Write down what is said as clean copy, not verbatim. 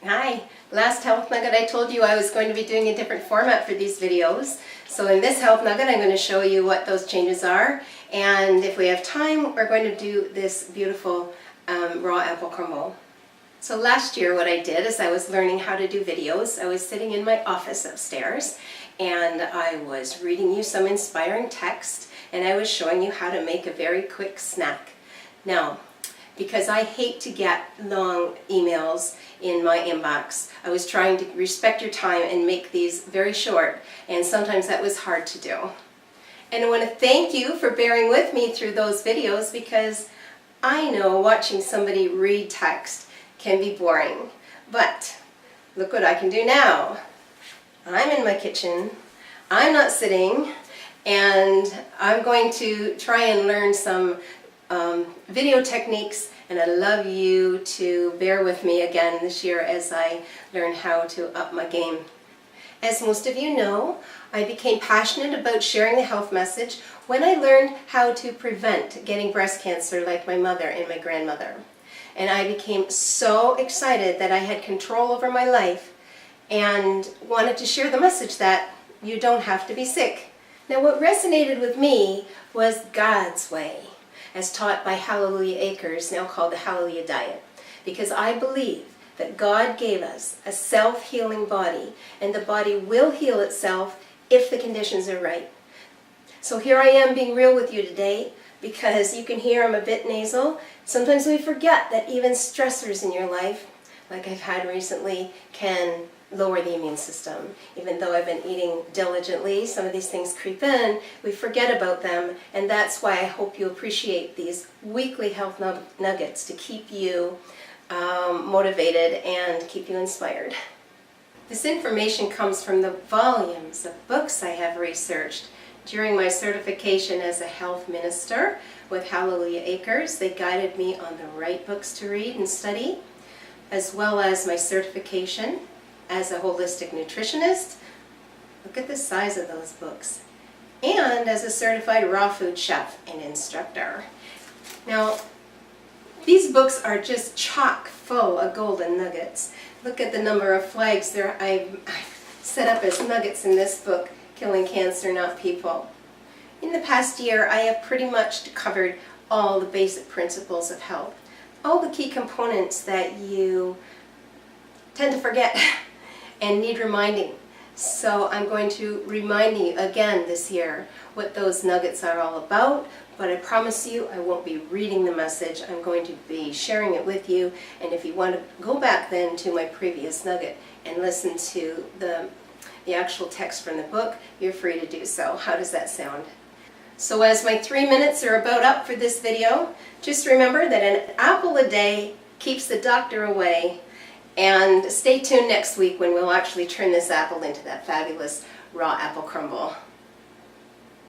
Hi, last Health Nugget I told you I was going to be doing a different format for these videos. So in this Health Nugget I'm going to show you what those changes are, and if we have time we're going to do this beautiful raw apple crumble. So last year what I did is I was learning how to do videos. I was sitting in my office upstairs and I was reading you some inspiring text and I was showing you how to make a very quick snack. Now, because I hate to get long emails in my inbox, I was trying to respect your time and make these very short, and sometimes that was hard to do. And I want to thank you for bearing with me through those videos, because I know watching somebody read text can be boring. But look what I can do now. I'm in my kitchen, I'm not sitting, and I'm going to try and learn some video techniques, and I'd love you to bear with me again this year as I learn how to up my game. As most of you know, I became passionate about sharing the health message when I learned how to prevent getting breast cancer like my mother and my grandmother. And I became so excited that I had control over my life and wanted to share the message that you don't have to be sick. Now what resonated with me was God's way, as taught by Hallelujah Acres, now called the Hallelujah Diet, because I believe that God gave us a self-healing body, and the body will heal itself if the conditions are right. So here I am being real with you today, because you can hear I'm a bit nasal. Sometimes we forget that even stressors in your life, like I've had recently, can lower the immune system. Even though I've been eating diligently, some of these things creep in, we forget about them, and that's why I hope you appreciate these weekly health nuggets to keep you motivated and keep you inspired. This information comes from the volumes of books I have researched during my certification as a health minister with Hallelujah Acres. They guided me on the right books to read and study, as well as my certification as a holistic nutritionist. Look at the size of those books. And as a certified raw food chef and instructor. Now, these books are just chock full of golden nuggets. Look at the number of flags there I've set up as nuggets in this book, Killing Cancer, Not People. In the past year, I have pretty much covered all the basic principles of health, all the key components that you tend to forget and need reminding. So I'm going to remind you again this year what those nuggets are all about, but I promise you I won't be reading the message. I'm going to be sharing it with you, and if you want to go back then to my previous nugget and listen to the actual text from the book, you're free to do so. How does that sound? So as my 3 minutes are about up for this video, just remember that an apple a day keeps the doctor away. And stay tuned next week when we'll actually turn this apple into that fabulous raw apple crumble.